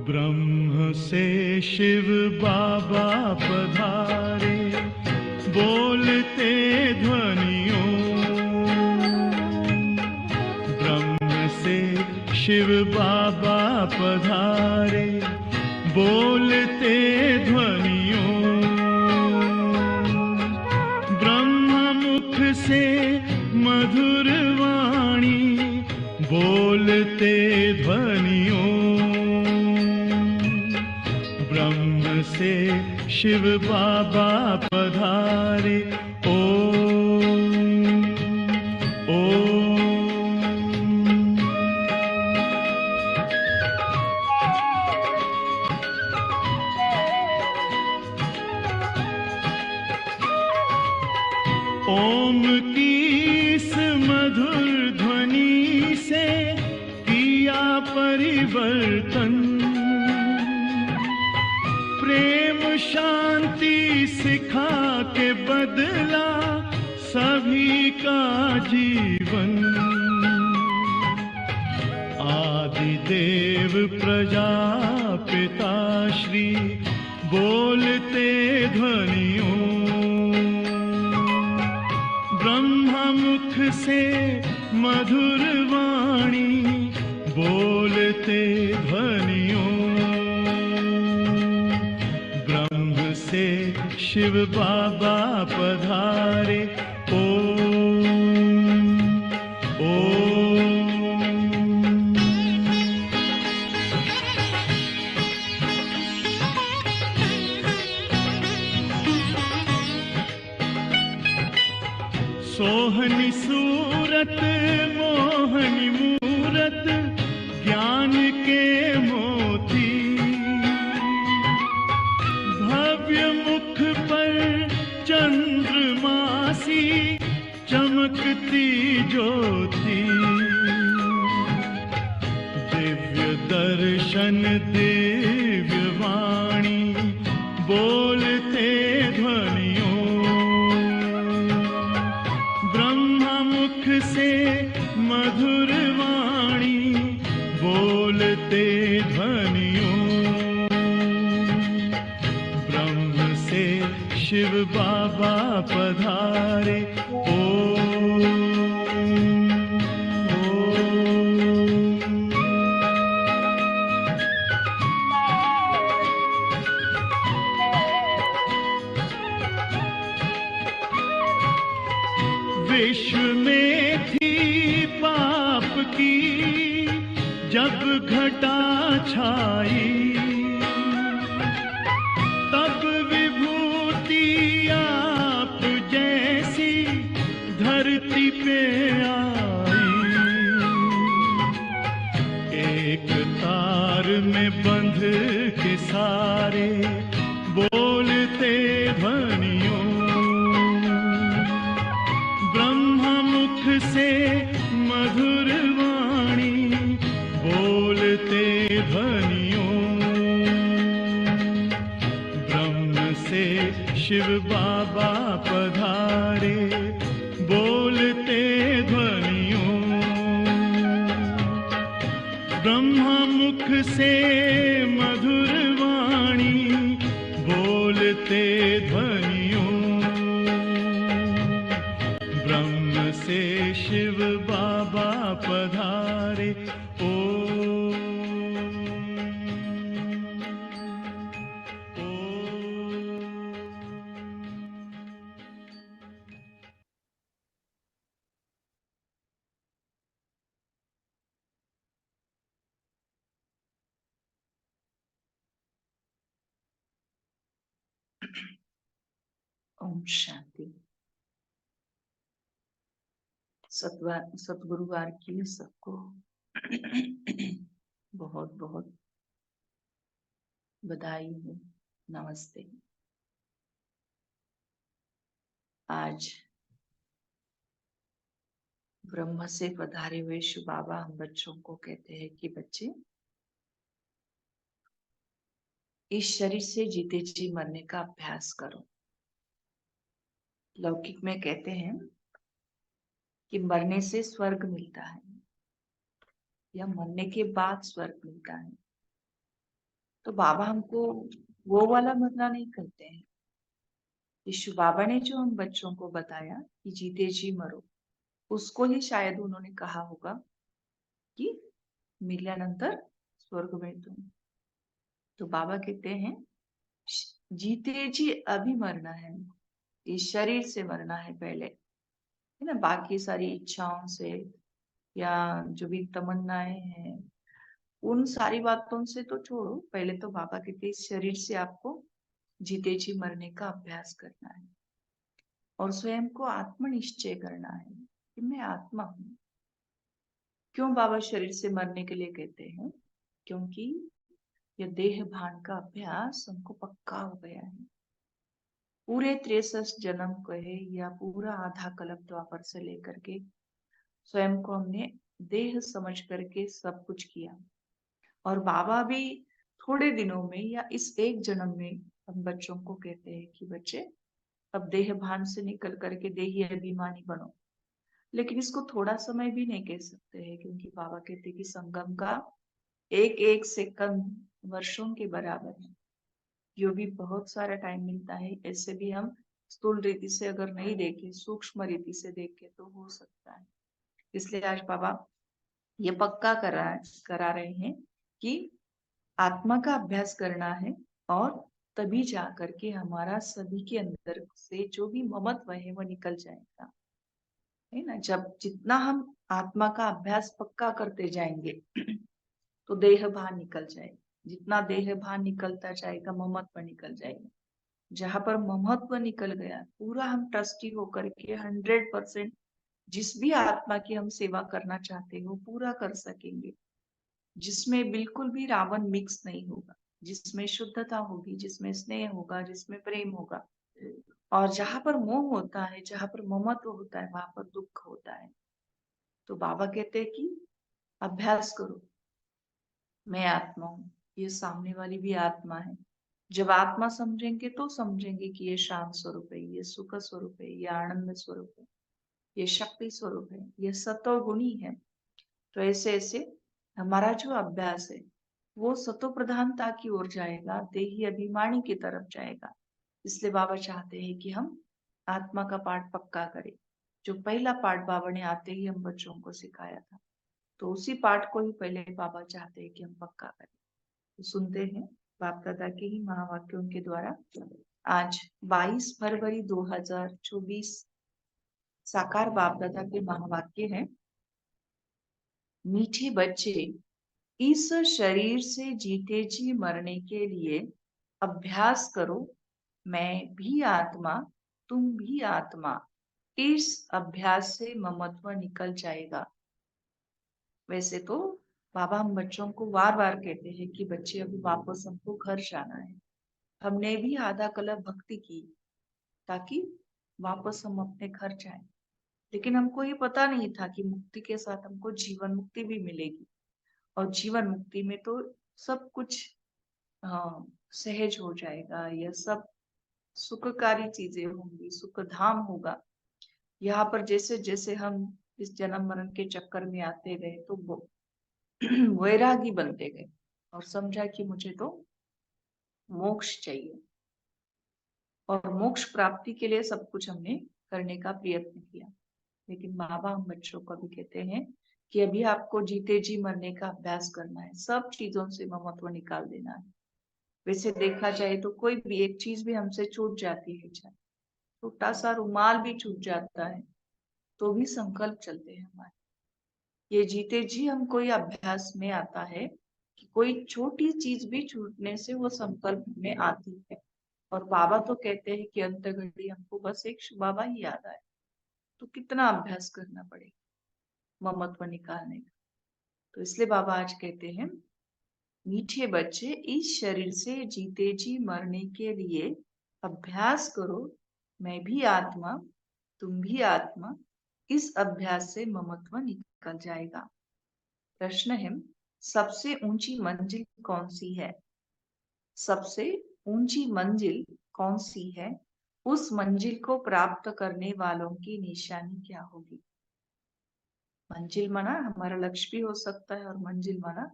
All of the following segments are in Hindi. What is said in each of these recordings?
ब्रह्म से शिव बाबा पधारे, बोलते ध्वनियों। ब्रह्म से शिव बाबा पधारे, बोलते ध्वनियों। ब्रह्म मुख से मधुर वाणी, बोलते ध्वनियों। ब्रह्म से शिव बाबा पधारे, ओम ओम। ओम की इस मधुर ध्वनि से किया परिवर्तन। प्रेम शांति सिखा के बदला सभी का जीवन। आदि देव प्रजापिता श्री, बोलते ध्वनियों। ब्रह्मा मुख से मधुर वाणी, बोलते ध्वनियों। ब्रह्म से शिव बाबा पधारे, ओम ओम। सोहनी सूरत मोहनी मूरत, ज्ञान के मोती। भव्य मुख पर चंद्रमासी, चमकती ज्योति। दिव्य दर्शन दिव्य वाणी, बोलते ध्वनियों। ब्रह्मा मुख से मधुर वाणी, बोलते ध्वनियों। ब्रह्म से शिव बाबा पधारे, ओम ओम। विश्व में थी पाप की जब घटा छाई, तब विभूति आप जैसी धरती पे आई। एक तार में बंध के सारे, बोलते ध्वनियों। ब्रह्मा मुख से मधुर वाणी, बोलते ध्वनियों। ब्रह्म से शिव बाबा पधारे, बोलते ध्वनियों। ब्रह्मा मुख से मधुर वाणी, बोलते ध्वनियों। ब्रह्म से शिव बाबा पधारे, ओम ओम शांति। सतगुरुवार के लिए सबको बहुत बहुत बधाई हो, नमस्ते। आज ब्रह्म से पधारे हुए शिव बाबा हम बच्चों को कहते हैं कि बच्चे, इस शरीर से जीते जी मरने का अभ्यास करो। लौकिक में कहते हैं कि मरने से स्वर्ग मिलता है या मरने के बाद स्वर्ग मिलता है। तो बाबा हमको वो वाला मरना नहीं कहते हैं। यीशु बाबा ने जो हम बच्चों को बताया कि जीते जी मरो, उसको ही शायद उन्होंने कहा होगा कि मिल्यानंतर स्वर्ग में तुम। तो बाबा कहते हैं जीते जी अभी मरना है, इस शरीर से मरना है पहले, है ना। बाकी सारी इच्छाओं से या जो भी तमन्नाएं हैं उन सारी बातों से तो छोड़ो। पहले तो बाबा कहते इस शरीर से आपको जीते जी मरने का अभ्यास करना है और स्वयं को आत्मनिश्चय करना है कि मैं आत्मा हूँ। क्यों बाबा शरीर से मरने के लिए कहते हैं? क्योंकि यह देह भान का अभ्यास हमको पक्का हो गया है। पूरे 63 जन्म कहे या पूरा आधा कल्प द्वापर से लेकर के स्वयं को हमने देह समझ करके सब कुछ किया। और बाबा भी थोड़े दिनों में या इस एक जन्म में हम बच्चों को कहते हैं कि बच्चे अब देह भान से निकल करके देही अभिमानी बनो। लेकिन इसको थोड़ा समय भी नहीं कह सकते हैं, क्योंकि बाबा कहते हैं कि संगम का एक एक सेकंड वर्षों के बराबर है। जो भी बहुत सारा टाइम मिलता है। ऐसे भी हम स्थूल रीति से अगर नहीं देखें, सूक्ष्म रीति से देखें तो हो सकता है। इसलिए आज बाबा ये पक्का करा रहे हैं कि आत्मा का अभ्यास करना है और तभी जा करके हमारा सभी के अंदर से जो भी ममत्व है वो निकल जाएगा, है ना। जब जितना हम आत्मा का अभ्यास पक्का करते जाएंगे तो देह भान निकल जाएगा। जितना देह भान निकलता जाएगा ममत्व निकल जाएगा। जहां पर ममत्व निकल गया, पूरा हम ट्रस्टी होकर के 100% जिस भी आत्मा की हम सेवा करना चाहते हो पूरा कर सकेंगे। जिसमें बिल्कुल भी रावण मिक्स नहीं होगा, जिसमें शुद्धता होगी, जिसमें स्नेह होगा, जिसमें प्रेम होगा। और जहां पर मोह होता है, जहां पर ममत्व होता है, वहां पर दुख होता है। तो बाबा कहते हैं कि अभ्यास करो, मैं आत्मा हूँ, ये सामने वाली भी आत्मा है। जब आत्मा समझेंगे तो समझेंगे कि ये शांत स्वरूप है, ये सुख स्वरूप है, ये आनंद स्वरूप है, ये शक्ति स्वरूप है, ये सतो गुणी है। तो ऐसे ऐसे हमारा जो अभ्यास है वो सतो प्रधानता की ओर जाएगा, देही अभिमानी की तरफ जाएगा। इसलिए बाबा चाहते हैं कि हम आत्मा का पाठ पक्का करें। जो पहला पाठ बाबा ने आते ही हम बच्चों को सिखाया था, तो उसी पाठ को ही पहले बाबा चाहते हैं कि हम पक्का करें। तो सुनते हैं बाप दादा के ही महावाक्यों के द्वारा। आज 22 फरवरी 2024 साकार बाप दादा के महावाक्य है। मीठे बच्चे, इस शरीर से जीते जी मरने के लिए अभ्यास करो, मैं भी आत्मा, तुम भी आत्मा। इस अभ्यास से ममत्व निकल जाएगा। वैसे तो बाबा हम बच्चों को बार बार कहते हैं कि बच्चे अभी वापस हमको घर जाना है। हमने भी आधा कल्प भक्ति की ताकि वापस हम अपने घर जाएं। लेकिन हमको ये पता नहीं था कि मुक्ति के साथ हमको जीवन मुक्ति भी मिलेगी। और जीवन मुक्ति में तो सब कुछ सहज हो जाएगा, यह सब सुखकारी चीजें होंगी, सुख धाम होगा। यहाँ पर जैसे जैसे हम इस जन्म मरण के चक्कर में आते गए तो वो वैरागी बनते गए और समझा कि मुझे तो मोक्ष चाहिए। और मोक्ष प्राप्ति के लिए सब कुछ हमने करने का प्रयत्न किया। लेकिन बाबा हम बच्चों को भी कहते हैं कि अभी आपको जीते जी मरने का अभ्यास करना है, सब चीजों से ममत्व निकाल देना है। वैसे देखा जाए तो कोई भी एक चीज भी हमसे छूट जाती है, चाहे छोटा सा रुमाल भी छूट जाता है तो भी संकल्प चलते हैं हमारे। ये जीते जी हम कोई अभ्यास में आता है कि कोई छोटी चीज भी छूटने से वो संकल्प में आती है। और बाबा तो कहते हैं कि अंत घड़ी हमको बस एक बाबा ही याद आए। तो कितना अभ्यास करना पड़ेगा ममत्व निकालने का। तो इसलिए बाबा आज कहते हैं मीठे बच्चे, इस शरीर से जीते जी मरने के लिए अभ्यास करो, मैं भी आत्मा, तुम भी आत्मा। इस अभ्यास से ममत्व निकल जाएगा। प्रश्न है, सबसे ऊंची मंजिल कौन सी है? सबसे ऊंची मंजिल कौन सी है? उस मंजिल को प्राप्त करने वालों की निशानी क्या होगी? मंजिल माना हमारा लक्ष्य भी हो सकता है और मंजिल माना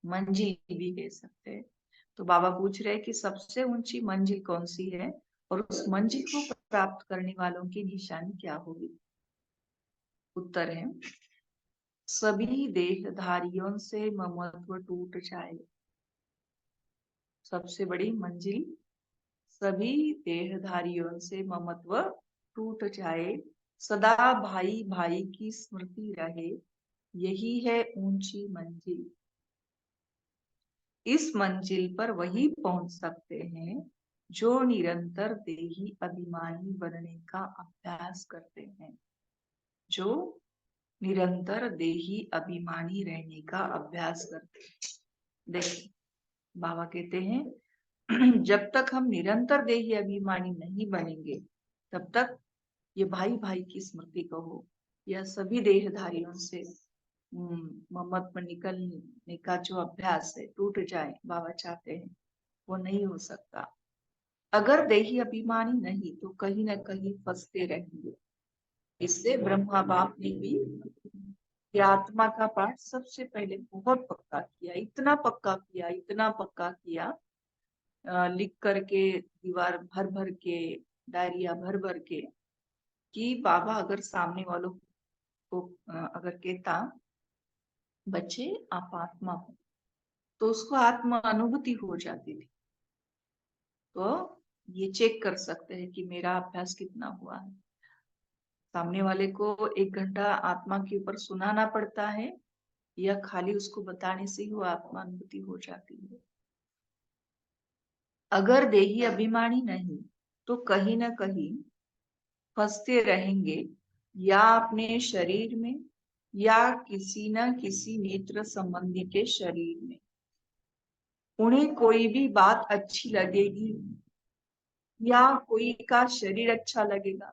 मंजिल भी कह सकते हैं। तो बाबा पूछ रहे हैं कि सबसे ऊंची मंजिल कौन सी है और उस मंजिल को प्राप्त करने वालों की निशानी क्या होगी? उत्तर है, सभी देहधारियों से ममत्व टूट जाए। सबसे बड़ी मंजिल, सभी देहधारियों से ममत्व टूट जाए, सदा भाई भाई की स्मृति रहे, यही है ऊंची मंजिल। इस मंजिल पर वही पहुंच सकते हैं जो निरंतर देही अभिमानी बनने का अभ्यास करते हैं, जो निरंतर देही अभिमानी रहने का अभ्यास करते हैं। देखिए, बाबा कहते हैं जब तक हम निरंतर देही अभिमानी नहीं बनेंगे तब तक ये भाई भाई की स्मृति कहो या सभी देहधारियों से ममत्व निकलने का जो अभ्यास है टूट जाए, बाबा चाहते हैं, वो नहीं हो सकता। अगर देही अभिमानी नहीं तो कहीं ना कहीं फंसते रहेंगे। इससे ब्रह्मा बाप ने भी ये आत्मा का पाठ सबसे पहले बहुत पक्का किया, इतना पक्का किया, इतना पक्का किया, लिख करके दीवार भर भर के, डायरिया भर भर के, कि बाबा अगर सामने वालों को अगर कहता बच्चे आप आत्मा हो तो उसको आत्मा अनुभूति हो जाती थी। तो ये चेक कर सकते हैं कि मेरा अभ्यास कितना हुआ है। सामने वाले को 1 घंटा आत्मा के ऊपर सुनाना पड़ता है या खाली उसको बताने से ही वो आत्मा अनुभूति हो जाती है। अगर देही अभिमानी नहीं तो कहीं ना कहीं फंसते रहेंगे, या अपने शरीर में या किसी न किसी नेत्र संबंधी के शरीर में। उन्हें कोई भी बात अच्छी लगेगी या कोई का शरीर अच्छा लगेगा,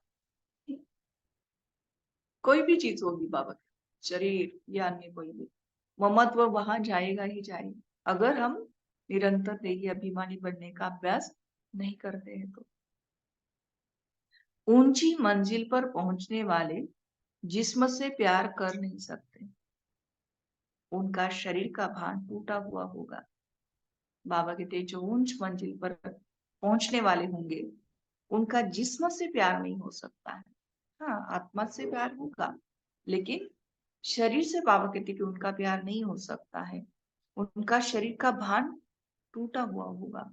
कोई भी चीज होगी बाबा, शरीर या अन्य कोई भी, ममत्व वहां जाएगा ही जाएगा अगर हम निरंतर देही अभिमानी बनने का अभ्यास नहीं करते हैं तो। ऊंची मंजिल पर पहुंचने वाले जिस्म से प्यार कर नहीं सकते, उनका शरीर का भान टूटा हुआ होगा। बाबा कहते जो ऊंच मंजिल पर पहुंचने वाले होंगे उनका जिस्म से प्यार नहीं हो सकता है। हाँ, आत्मा से प्यार होगा लेकिन शरीर से बाबा कहते कि उनका प्यार नहीं हो सकता है, उनका शरीर का भान टूटा हुआ होगा।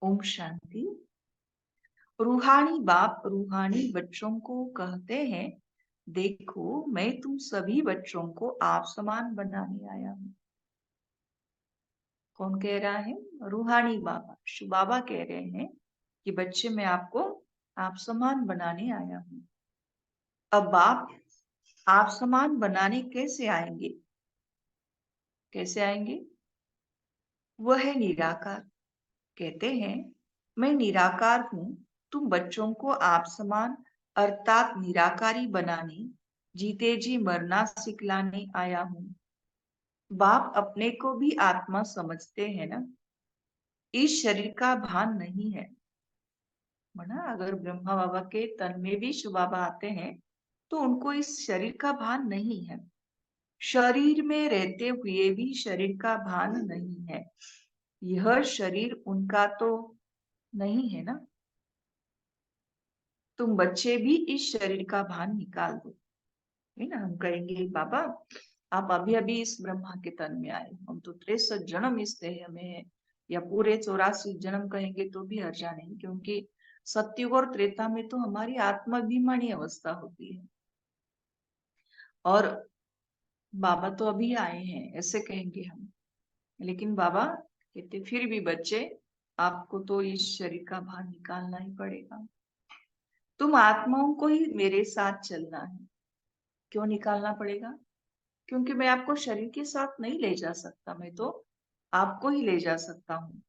ओम शांति। रूहानी बाप रूहानी बच्चों को कहते हैं, देखो मैं तुम सभी बच्चों को आप समान बनाने आया हूँ। कौन कह रहा है? रूहानी बाबा, शिव बाबा कह रहे हैं कि बच्चे मैं आपको आप समान बनाने आया हूँ। अब बाप आप समान बनाने कैसे आएंगे? कैसे आएंगे? वह है निराकार। कहते हैं मैं निराकार हूं, तुम बच्चों को आप समान अर्थात निराकारी बनाने, जीते जी मरना सिखलाने आया हूं। बाप अपने को भी आत्मा समझते हैं ना, इस शरीर का भान नहीं है। मना अगर ब्रह्मा बाबा के तन में भी शिव बाबा आते हैं तो उनको इस शरीर का भान नहीं है, शरीर में रहते हुए भी शरीर का भान नहीं है। यह शरीर उनका तो नहीं है ना। तुम बच्चे भी इस शरीर का भान निकाल दो, है ना। हम कहेंगे बाबा आप अभी अभी इस ब्रह्मा के तन में आए, हम तो 63 जन्म इस देह में है, या पूरे 84 जन्म कहेंगे तो भी हर्जा नहीं, क्योंकि सत्युग और त्रेता में तो हमारी आत्माभिमानी अवस्था होती है और बाबा तो अभी आए हैं ऐसे कहेंगे हम। लेकिन बाबा कहते फिर भी बच्चे आपको तो इस शरीर का भान निकालना ही पड़ेगा, तुम आत्माओं को ही मेरे साथ चलना है। क्यों निकालना पड़ेगा? क्योंकि मैं आपको शरीर के साथ नहीं ले जा सकता, मैं तो आपको ही ले जा सकता हूँ।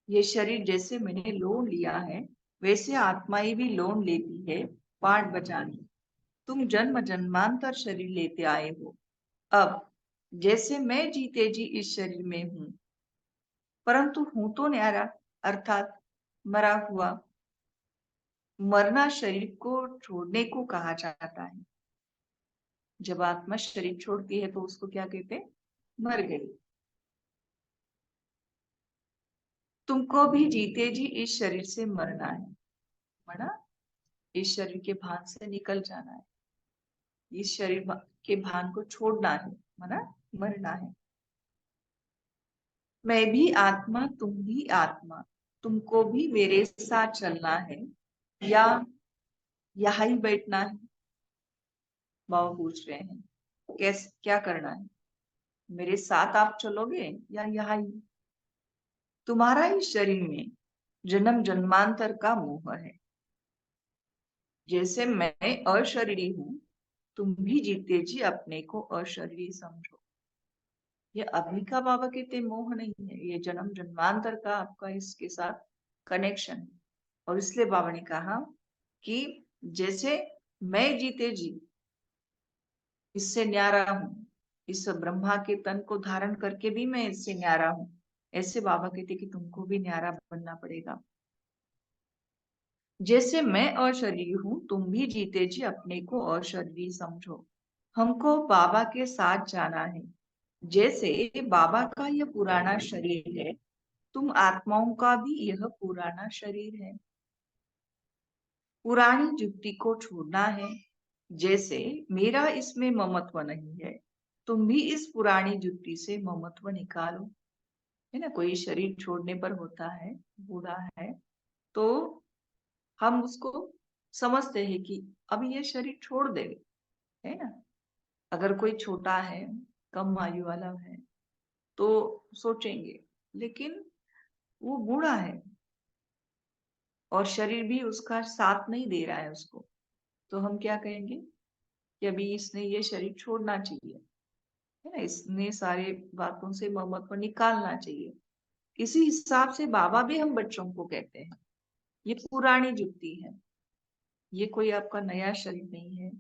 ये शरीर जैसे मैंने लोन लिया है वैसे आत्माएं भी लोन लेती है पाठ बजाने। तुम जन्म जन्मांतर शरीर लेते आए हो। अब जैसे मैं जीते जी इस शरीर में हूं, परंतु हूं तो न्यारा, अर्थात मरा हुआ। मरना शरीर को छोड़ने को कहा जाता है। जब आत्मा शरीर छोड़ती है तो उसको क्या कहते हैं? मर गई। तुमको भी जीते जी इस शरीर से मरना है। मरा, इस शरीर के भान से निकल जाना है, इस शरीर के भान को छोड़ना है, मरा, मरना है। मैं भी आत्मा, तुम भी आत्मा, तुमको भी मेरे साथ चलना है या यहाँ ही बैठना है? बाबा पूछ रहे हैं कैसे, क्या करना है? मेरे साथ आप चलोगे या यहाँ ही? तुम्हारा इस शरीर में जन्म जन्मांतर का मोह है। जैसे मैं अशरीरी हूं, तुम भी जीते जी अपने को अशरीरी समझो। ये अभी का बाबा कहते मोह नहीं है, ये जन्म जन्मांतर का आपका इसके साथ कनेक्शन है। और इसलिए बाबा ने कहा कि जैसे मैं जीते जी इससे न्यारा हूं, इस ब्रह्मा के तन को धारण करके भी मैं इससे न्यारा हूं, ऐसे बाबा कहते कि तुमको भी न्यारा बनना पड़ेगा। जैसे मैं अशरीरी हूं, तुम भी जीते जी अपने को अशरीरी समझो। हमको बाबा के साथ जाना है। जैसे बाबा का यह पुराना शरीर है, तुम आत्माओं का भी यह पुराना शरीर है। पुरानी जुक्ति को छोड़ना है। जैसे मेरा इसमें ममत्व नहीं है, तुम भी इस पुरानी जुक्ति से ममत्व निकालो। है ना, कोई शरीर छोड़ने पर होता है, बूढ़ा है, तो हम उसको समझते हैं कि अब ये शरीर छोड़ देगा, है ना। अगर कोई छोटा है, कम आयु वाला है, तो सोचेंगे, लेकिन वो बूढ़ा है और शरीर भी उसका साथ नहीं दे रहा है उसको, तो हम क्या कहेंगे कि अभी इसने ये शरीर छोड़ना चाहिए, है ना, इसने सारे बातों से ममत्व निकालना चाहिए। इसी हिसाब से बाबा भी हम बच्चों को कहते हैं ये पुरानी जुक्ति है, ये कोई आपका नया शरीर नहीं है,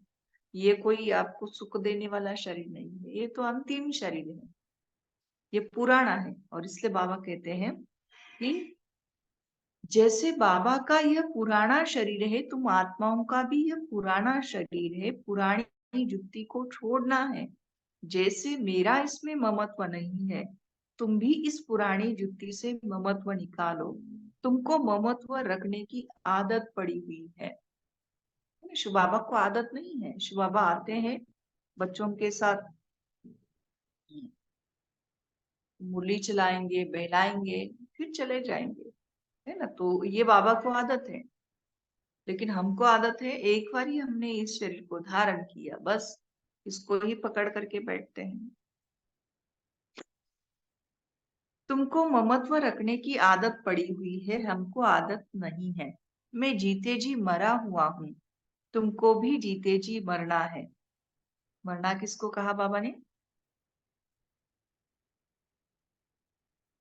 ये कोई आपको सुख देने वाला शरीर नहीं है, ये तो अंतिम शरीर है, ये पुराना है। और इसलिए बाबा कहते हैं कि जैसे बाबा का यह पुराना शरीर है, तुम आत्माओं का भी यह पुराना शरीर है, पुरानी जुक्ति को छोड़ना है। जैसे मेरा इसमें ममत्व नहीं है, तुम भी इस पुरानी जुक्ति से ममत्व निकालो। तुमको ममत्व रखने की आदत पड़ी हुई है। शिव बाबा को आदत नहीं है, शिव बाबा आते हैं बच्चों के साथ, मुरली चलाएंगे, बहलाएंगे, फिर चले जाएंगे, है ना। तो ये बाबा को आदत है, लेकिन हमको आदत है एक बार ही हमने इस शरीर को धारण किया, बस इसको ही पकड़ करके बैठते हैं। तुमको ममत्व रखने की आदत पड़ी हुई है, हमको आदत नहीं है। मैं जीते जी मरा हुआ हूं, तुमको भी जीते जी मरना है। मरना किसको कहा बाबा ने?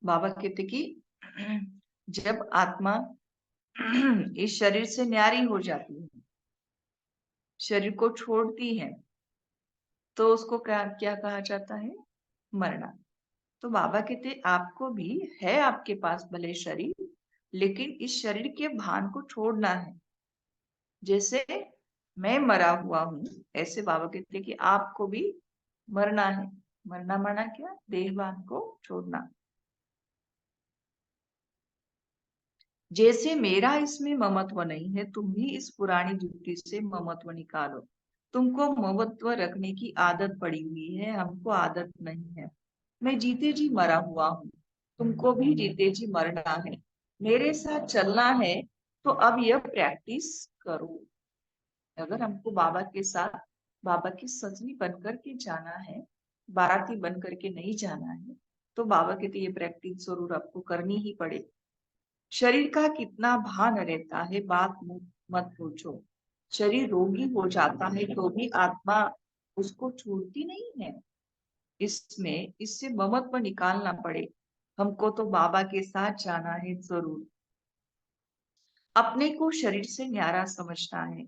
बाबा कहते कि जब आत्मा इस शरीर से न्यारी हो जाती है, शरीर को छोड़ती है, तो उसको क्या क्या कहा जाता है? मरना। तो बाबा कहते आपको भी है, आपके पास भले शरीर, लेकिन इस शरीर के भान को छोड़ना है। जैसे मैं मरा हुआ हूं, ऐसे बाबा कहते कि आपको भी मरना है। मरना माना क्या? देहभान को छोड़ना। जैसे मेरा इसमें ममत्व नहीं है, तुम भी इस पुरानी जुक्ति से ममत्व निकालो। तुमको ममत्व रखने की आदत पड़ी हुई है, हमको आदत नहीं है। मैं जीते जी मरा हुआ हूँ, तुमको भी जीते जी मरना है। मेरे साथ चलना है, तो अब यह प्रैक्टिस करो। अगर हमको बाबा के साथ, बाबा की सजनी बनकर के जाना है, बाराती बन करके नहीं जाना है, तो बाबा कहते ये प्रैक्टिस जरूर आपको करनी ही पड़ेगी। शरीर का कितना भान रहता है, बात मत पूछो। शरीर रोगी हो जाता है तो भी आत्मा उसको छूटती नहीं है। इसमें इससे ममत्व निकालना पड़े। हमको तो बाबा के साथ जाना है जरूर। अपने को शरीर से न्यारा समझता है,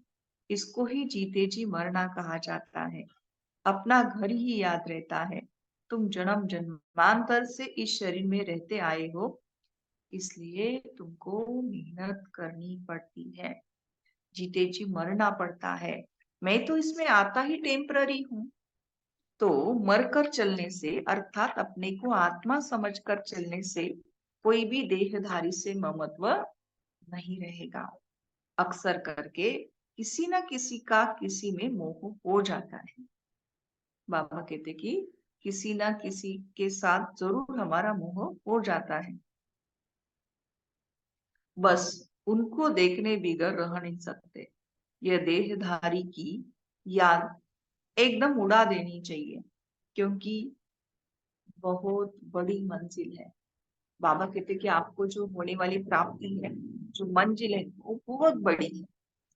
इसको ही जीते जी मरना कहा जाता है। अपना घर ही याद रहता है। तुम जन्म जन्मांतर से इस शरीर में रहते आए हो, इसलिए तुमको मेहनत करनी पड़ती है, जीते जी मरना पड़ता है। मैं तो इसमें आता ही टेम्पररी हूँ। तो मरकर चलने से अर्थात अपने को आत्मा समझकर चलने से कोई भी देहधारी से ममत्व नहीं रहेगा। अक्सर करके किसी ना किसी का किसी में मोह हो जाता है। बाबा कहते कि किसी ना किसी के साथ जरूर हमारा मोह हो जाता है, बस उनको देखने बिगर रह नहीं सकते। यह देहधारी की याद एकदम उड़ा देनी चाहिए, क्योंकि बहुत बड़ी मंजिल है। बाबा कहते कि आपको जो होने वाली प्राप्ति है, जो मंजिल है, वो बहुत बड़ी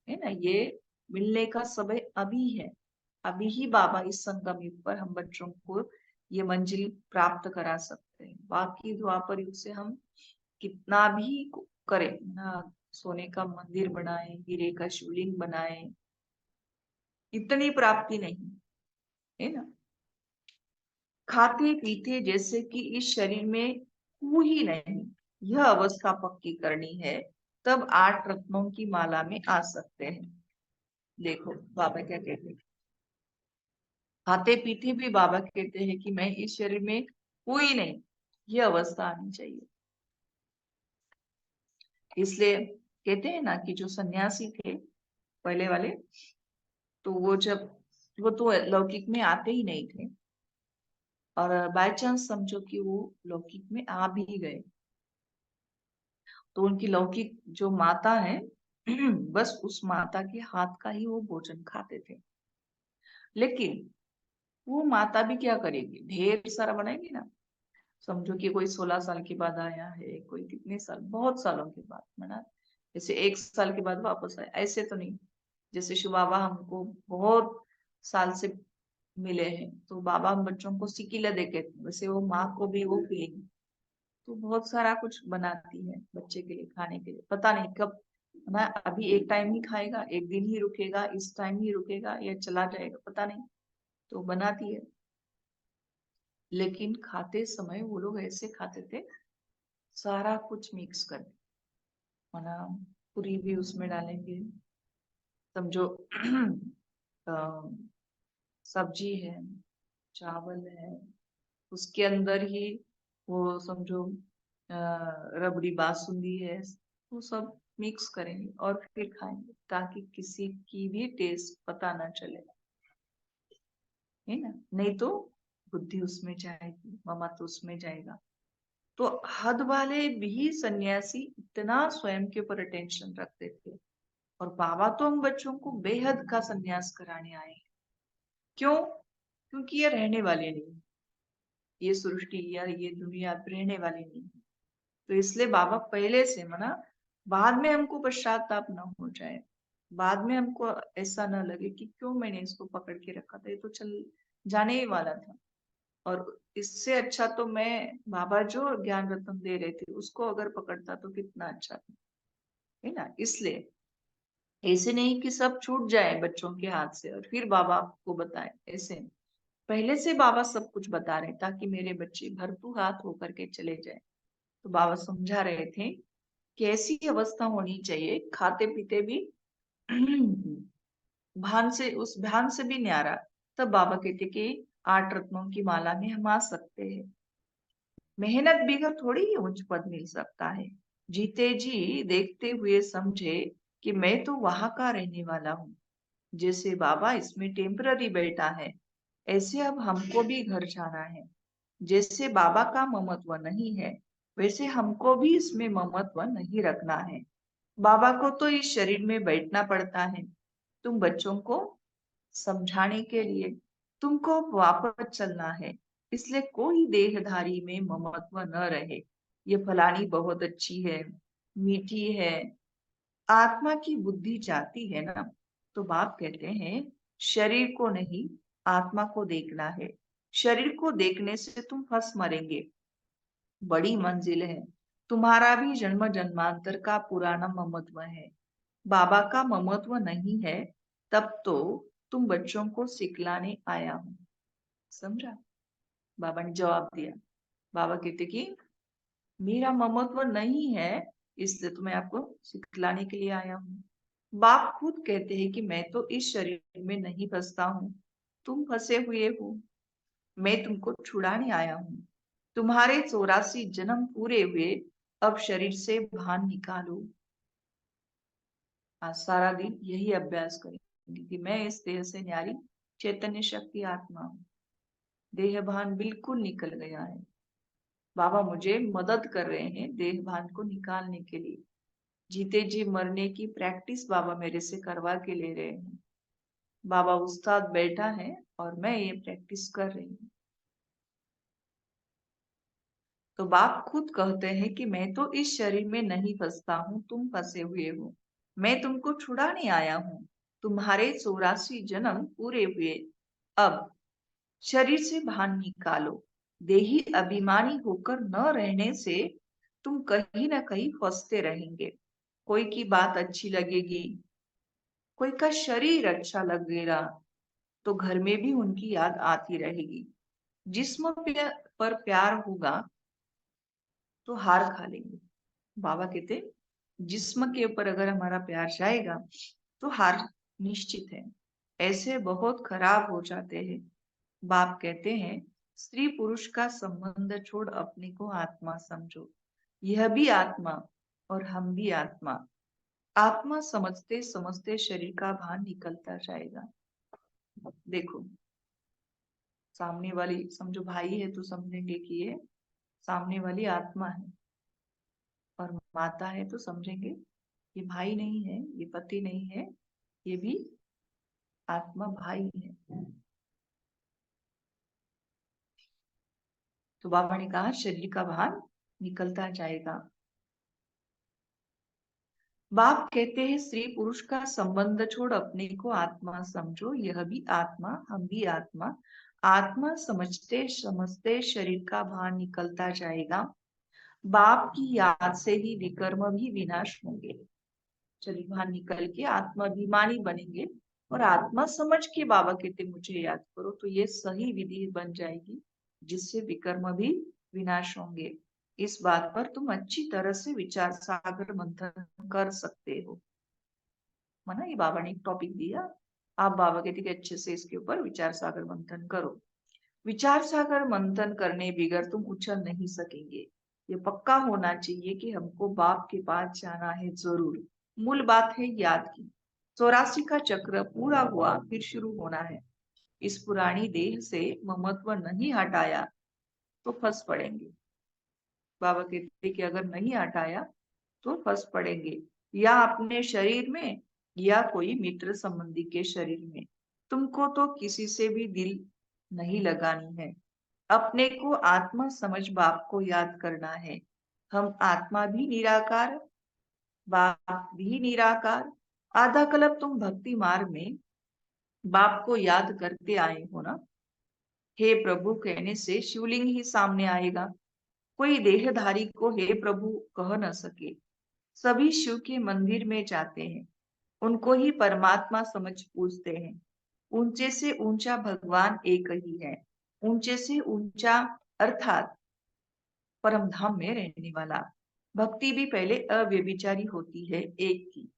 है ना। ये मिलने का समय अभी है। अभी ही बाबा इस संगम युग पर हम बच्चों को ये मंजिल प्राप्त करा सकते हैं। बाकी द्वापर युग से हम कितना भी करें ना, सोने का मंदिर बनाए, हीरे का शिवलिंग बनाए, इतनी प्राप्ति नहीं है ना। खाते पीते जैसे कि इस शरीर में हूं ही नहीं, यह अवस्था पक्की करनी है, तब 8 रत्नों की माला में आ सकते हैं। देखो बाबा क्या कहते हैं, खाते पीते भी बाबा कहते हैं कि मैं इस शरीर में हूं ही नहीं, यह अवस्था आनी चाहिए। इसलिए कहते हैं ना कि जो सन्यासी थे पहले वाले, तो वो तो लौकिक में आते ही नहीं थे, और बाय चांस समझो कि वो लौकिक में आ भी गए, तो उनकी लौकिक जो माता है बस उस माता के हाथ का ही वो भोजन खाते थे। लेकिन वो माता भी क्या करेगी, ढेर सारा बनाएगी ना। समझो कि कोई 16 साल के बाद आया है, कोई कितने साल, बहुत सालों के बाद बना, जैसे 1 साल के बाद वापस आया, ऐसे तो नहीं। जैसे शिव बाबा हमको बहुत साल से मिले हैं, तो बाबा हम बच्चों को सिकिला देके, वैसे वो माँ को भी वो फीलिंग, तो बहुत सारा कुछ बनाती है बच्चे के लिए खाने के लिए। पता नहीं कब ना, अभी एक टाइम ही खाएगा, एक दिन ही रुकेगा, इस टाइम ही रुकेगा या चला जाएगा, पता नहीं, तो बनाती है। लेकिन खाते समय वो लोग ऐसे खाते थे, सारा कुछ मिक्स कर, माना पूरी भी उसमें डालेंगे, समझो अ, सब्जी है, चावल है, उसके अंदर ही वो समझो रबड़ी बासुंदी है, वो सब मिक्स करेंगे और फिर खाएंगे, ताकि किसी की भी टेस्ट पता ना चले, है ना। नहीं तो बुद्धि उसमें जाएगी, ममा तो उसमें जाएगा। तो हद वाले भी सन्यासी इतना स्वयं के ऊपर अटेंशन रखते थे, और बाबा तो हम बच्चों को बेहद का सन्यास कराने आए हैं। क्यों? क्योंकि ये रहने वाले नहीं, ये सृष्टि या ये दुनिया रहने वाली नहीं है। तो इसलिए बाबा पहले से मना, बाद में हमको पश्चाताप न हो जाए, बाद में हमको ऐसा न लगे कि क्यों मैंने इसको पकड़ के रखा था, ये तो चल जाने ही वाला था। और इससे अच्छा तो मैं बाबा जो ज्ञान रत्न दे रहे थे उसको अगर पकड़ता तो कितना अच्छा था, है ना। इसलिए ऐसे नहीं कि सब छूट जाए बच्चों के हाथ से और फिर बाबा आपको बताए, ऐसे नहीं। पहले से बाबा सब कुछ बता रहे ताकि मेरे बच्चे भरतू हाथ होकर के चले जाए। तो बाबा समझा रहे थे कि ऐसी अवस्था होनी चाहिए, खाते पीते भी भान से, उस भान से भी न्यारा। तब बाबा कहते कि 8 रत्नों की माला में हम आ सकते हैं। मेहनत बिगर थोड़ी ही उच्च पद मिल सकता है। जीते जी देखते हुए समझे कि मैं तो वहां का रहने वाला हूँ। जैसे बाबा इसमें टेम्पररी बैठा है, ऐसे अब हमको भी घर जाना है। जैसे बाबा का ममत्व नहीं है, वैसे हमको भी इसमें ममत्व नहीं रखना है। बाबा को तो इस शरीर में बैठना पड़ता है, तुम बच्चों को समझाने के लिए। तुमको वापस चलना है, इसलिए कोई देहधारी में ममत्व न रहे। ये फलानी बहुत अच्छी है, मीठी है, आत्मा की बुद्धि जाती है ना। तो बाप कहते हैं शरीर को नहीं, आत्मा को देखना है। शरीर को देखने से तुम फंस मरेंगे। बड़ी मंजिल है, तुम्हारा भी जन्म जन्मांतर का पुराना ममत्व है, बाबा का ममत्व नहीं है, तब तो तुम बच्चों को सिखलाने आया हूं। समझा? बाबा ने जवाब दिया। बाबा कहते कि मेरा ममत्व नहीं है, इसलिए तो मैं आपको सिखलाने के लिए आया हूँ। बाप खुद कहते हैं कि मैं तो इस शरीर में नहीं फंसता हूँ, तुम फंसे हुए हो। मैं तुमको छुड़ाने आया हूँ। तुम्हारे 84 जन्म पूरे हुए, अब शरीर से भान निकालो। आज सारा दिन यही अभ्यास करेंगे कि मैं इस देह से न्यारी चैतन्य शक्ति आत्मा हूँ। देह भान बिल्कुल निकल गया है। बाबा मुझे मदद कर रहे हैं देह भान को निकालने के लिए। जीते जी मरने की प्रैक्टिस बाबा मेरे से करवा के ले रहे हैं। बाबा उस्ताद बैठा है और मैं ये प्रैक्टिस कर रही हूँ। तो बाप खुद कहते हैं कि मैं तो इस शरीर में नहीं फंसता हूँ, तुम फंसे हुए हो। मैं तुमको छुड़ाने आया हूँ। तुम्हारे 84 जन्म पूरे हुए, अब शरीर से भान निकालो। देही अभिमानी होकर न रहने से तुम कहीं ना कहीं फंसते रहेंगे। कोई की बात अच्छी लगेगी, कोई का शरीर अच्छा लगेगा, तो घर में भी उनकी याद आती रहेगी। जिस्म पर प्यार होगा तो हार खा लेंगे। बाबा कहते जिस्म के ऊपर अगर हमारा प्यार जाएगा तो हार निश्चित है। ऐसे बहुत खराब हो जाते हैं। बाप कहते हैं स्त्री पुरुष का संबंध छोड़ अपने को आत्मा समझो। यह भी आत्मा और हम भी आत्मा। आत्मा समझते समझते शरीर का भान निकलता जाएगा। देखो, सामने वाली समझो भाई है तो समझेंगे कि ये सामने वाली आत्मा है, और माता है तो समझेंगे ये भाई नहीं है, ये पति नहीं है, ये भी आत्मा भाई है। तो बाबा ने कहा शरीर का भान निकलता जाएगा। बाप कहते हैं स्त्री पुरुष का संबंध छोड़ अपने को आत्मा समझो। यह भी आत्मा, हम भी आत्मा। आत्मा समझते समझते शरीर का भान निकलता जाएगा। बाप की याद से ही विकर्म भी विनाश होंगे। शरीर भान निकल के आत्माभिमानी बनेंगे, और आत्मा समझ के बाबा कहते मुझे याद करो, तो ये सही विधि बन जाएगी जिससे विकर्म भी विनाश होंगे। इस बात पर तुम अच्छी तरह से विचार सागर मंथन कर सकते हो। माना ये बाबा ने एक टॉपिक दिया, आप बाबा कहते कि अच्छे से इसके ऊपर विचार सागर मंथन करो। विचार सागर मंथन करने बगैर तुम उछल नहीं सकेंगे। ये पक्का होना चाहिए कि हमको बाप के पास जाना है जरूर। मूल बात है याद की। 84 का चक्र पूरा हुआ, फिर शुरू होना है। इस पुरानी देह से ममत्व नहीं हटाया तो फंस पड़ेंगे। बाबा कहते कि अगर नहीं हटाया तो फंस पड़ेंगे, या अपने शरीर में या कोई मित्र संबंधी के शरीर में। तुमको तो किसी से भी दिल नहीं लगानी है। अपने को आत्मा समझ बाप को याद करना है। हम आत्मा भी निराकार, बाप भी निराकार। आधा कल्प तुम भक्ति मार्ग में बाप को याद करते आए हो ना। हे प्रभु कहने से शिवलिंग ही सामने आएगा। कोई देहधारी को हे प्रभु कह न सके। सभी शिव के मंदिर में जाते हैं, उनको ही परमात्मा समझ पूजते हैं। ऊंचे से ऊंचा भगवान एक ही है। ऊंचे से ऊंचा अर्थात परम धाम में रहने वाला। भक्ति भी पहले अव्यभिचारी होती है, एक की।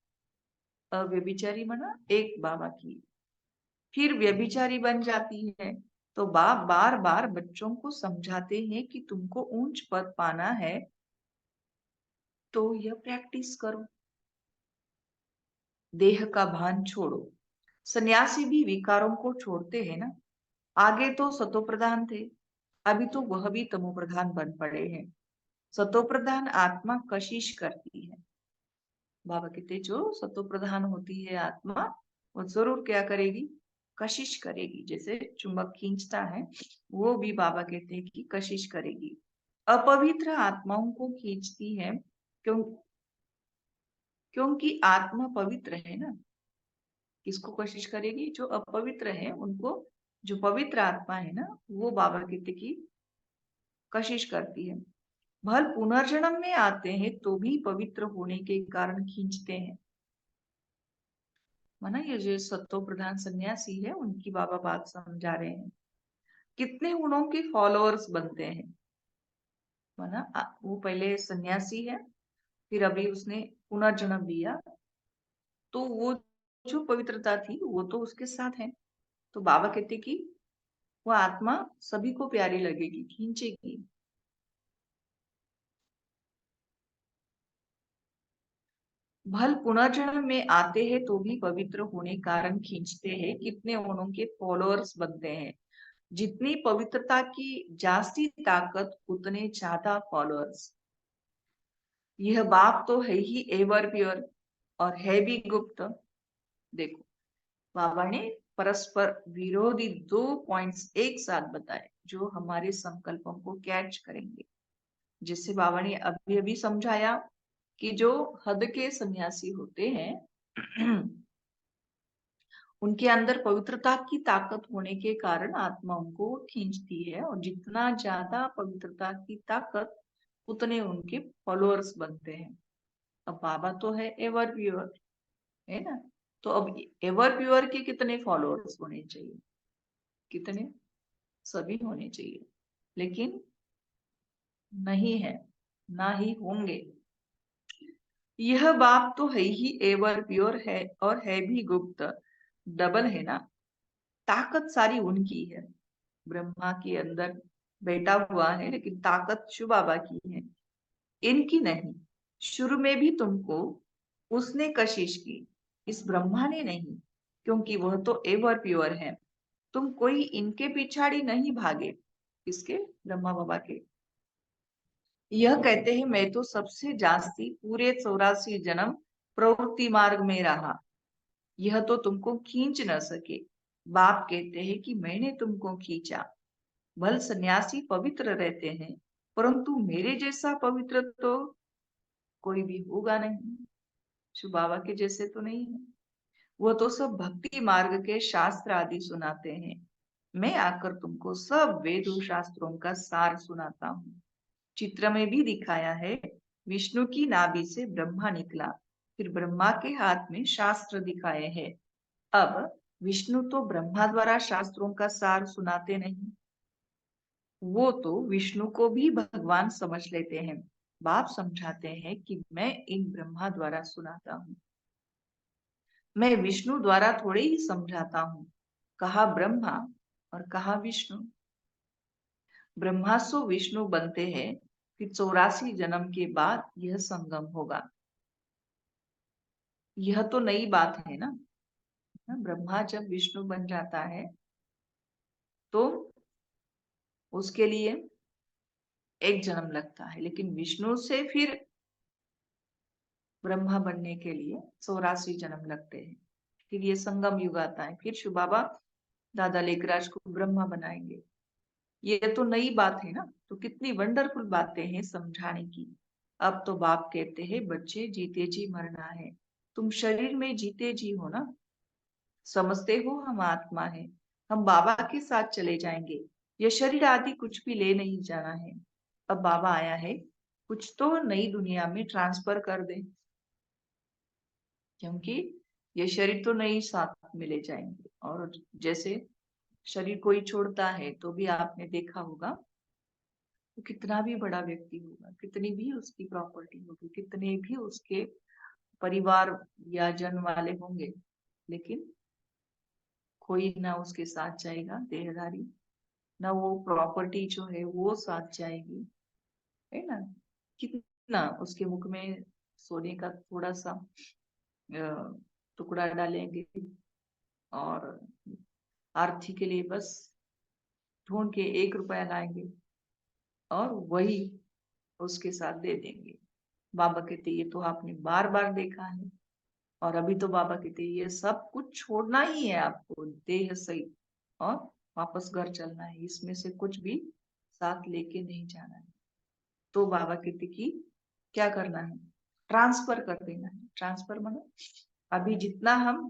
अव्यभिचारी मना एक बाबा की, फिर व्यभिचारी बन जाती है। तो बाप बार बार बच्चों को समझाते हैं कि तुमको ऊंच पद पाना है तो यह प्रैक्टिस करो। देह का भान छोड़ो। सन्यासी भी विकारों को छोड़ते हैं ना। आगे तो सतो प्रधान थे, अभी तो वह भी तमो प्रधान बन पड़े हैं। सतो प्रधान आत्मा कशिश करती है। बाबा कहते जो सतो प्रधान होती है आत्मा, वो जरूर क्या करेगी, कशिश करेगी। जैसे चुंबक खींचता है, वो भी बाबा कहते हैं कि कशिश करेगी। अपवित्र आत्माओं को खींचती है, क्योंकि आत्मा पवित्र है ना। किसको कोशिश करेगी, जो अपवित्र है उनको। जो पवित्र आत्मा है ना, वो बाबा कहते की कशिश करती है। भल पुनर्जन्म में आते हैं तो भी पवित्र होने के कारण खींचते हैं। माना ये जो सत्व प्रधान सन्यासी है उनकी बाबा बात समझा रहे हैं। कितने गुणों के फॉलोअर्स बनते हैं। माना वो पहले सन्यासी है, फिर अभी उसने पुनर्जन्म लिया, तो वो जो पवित्रता थी वो तो उसके साथ है। तो बाबा कहते कि वो आत्मा सभी को प्यारी लगेगी, खींचेगी। भल पुनर्जन्म में आते हैं तो भी पवित्र होने कारण खींचते हैं। कितने उनके फॉलोअर्स बनते हैं। जितनी पवित्रता की जास्ती ताकत उतने ज्यादा फॉलोअर्स। यह बाप तो है ही एवर प्योर और है भी गुप्त। देखो बाबा ने परस्पर विरोधी 2 पॉइंट्स एक साथ बताए जो हमारे संकल्पों को कैच करेंगे। जिससे बाबा ने अभी अभी समझाया कि जो हद के सन्यासी होते हैं उनके अंदर पवित्रता की ताकत होने के कारण आत्मा उनको खींचती है, और जितना ज्यादा पवित्रता की ताकत उतने उनके फॉलोअर्स बनते हैं। अब बाबा तो है एवर प्योर, है ना। तो अब एवर प्योर के कितने फॉलोअर्स होने चाहिए? कितने? सभी होने चाहिए, लेकिन नहीं है, ना ही होंगे। यह बाप तो है ही एवर प्योर है और है भी गुप्त। डबल है ना, ताकत सारी उनकी है। ब्रह्मा के अंदर बैठा हुआ है, लेकिन ताकत शिव बाबा की है, इनकी नहीं। शुरू में भी तुमको उसने कशिश की, इस ब्रह्मा ने नहीं, क्योंकि वह तो एवर प्योर है। तुम कोई इनके पिछाड़ी नहीं भागे। किसके? ब्रह्मा बाबा के। यह कहते हैं मैं तो सबसे जास्ती पूरे 84 जन्म प्रवृत्ति मार्ग में रहा, यह तो तुमको खींच न सके। बाप कहते हैं कि मैंने तुमको खींचा। भल सन्यासी पवित्र रहते हैं, परंतु मेरे जैसा पवित्र तो कोई भी होगा नहीं। शिव बाबा के जैसे तो नहीं है। वो तो सब भक्ति मार्ग के शास्त्र आदि सुनाते हैं। मैं आकर तुमको सब वेदों शास्त्रों का सार सुनाता हूँ। चित्र में भी दिखाया है, विष्णु की नाभि से ब्रह्मा निकला, फिर ब्रह्मा के हाथ में शास्त्र दिखाए हैं। अब विष्णु तो ब्रह्मा द्वारा शास्त्रों का सार सुनाते नहीं, वो तो विष्णु को भी भगवान समझ लेते हैं। बाप समझाते हैं कि मैं इन ब्रह्मा द्वारा सुनाता हूँ, मैं विष्णु द्वारा थोड़े ही समझाता हूँ। कहा ब्रह्मा और कहा विष्णु। ब्रह्मा सो विष्णु बनते हैं, फिर 84 जन्म के बाद यह संगम होगा। यह तो नई बात है ना। ब्रह्मा जब विष्णु बन जाता है तो उसके लिए एक जन्म लगता है, लेकिन विष्णु से फिर ब्रह्मा बनने के लिए 84 जन्म लगते हैं। फिर ये संगम युग आता है, फिर शिव बाबा दादा लेखराज को ब्रह्मा बनाएंगे। ये तो नई बात है ना। तो कितनी वंडरफुल बातें हैं समझाने की। अब तो बाप कहते हैं बच्चे जीते जी मरना है, तुम शरीर में जीते जी हो ना, समझते हो हम आत्मा है, हम बाबा के साथ चले जाएंगे। ये शरीर आदि कुछ भी ले नहीं जाना है। अब बाबा आया है, कुछ तो नई दुनिया में ट्रांसफर कर दे, क्योंकि ये शरीर तो नहीं साथ में ले जाएंगे। और जैसे शरीर कोई छोड़ता है तो भी आपने देखा होगा, वो कितना भी बड़ा व्यक्ति होगा, कितनी भी उसकी प्रॉपर्टी होगी, कितने भी उसके परिवार या जन वाले होंगे, लेकिन कोई ना उसके साथ जाएगा देहधारी, ना वो प्रॉपर्टी जो है वो साथ जाएगी, है ना। कितना उसके मुख में सोने का थोड़ा सा टुकड़ा डालेंगे, और आरती के लिए बस ढूंढ के 1 रुपया लाएंगे और वही उसके साथ दे देंगे। बाबा कहते ये तो आपने बार बार देखा है। और अभी तो बाबा कहते ये सब कुछ छोड़ना ही है आपको, देह सहित, और वापस घर चलना है, इसमें से कुछ भी साथ लेके नहीं जाना है। तो बाबा कहते कि क्या करना है? ट्रांसफर कर देना है। ट्रांसफर मतलब अभी जितना हम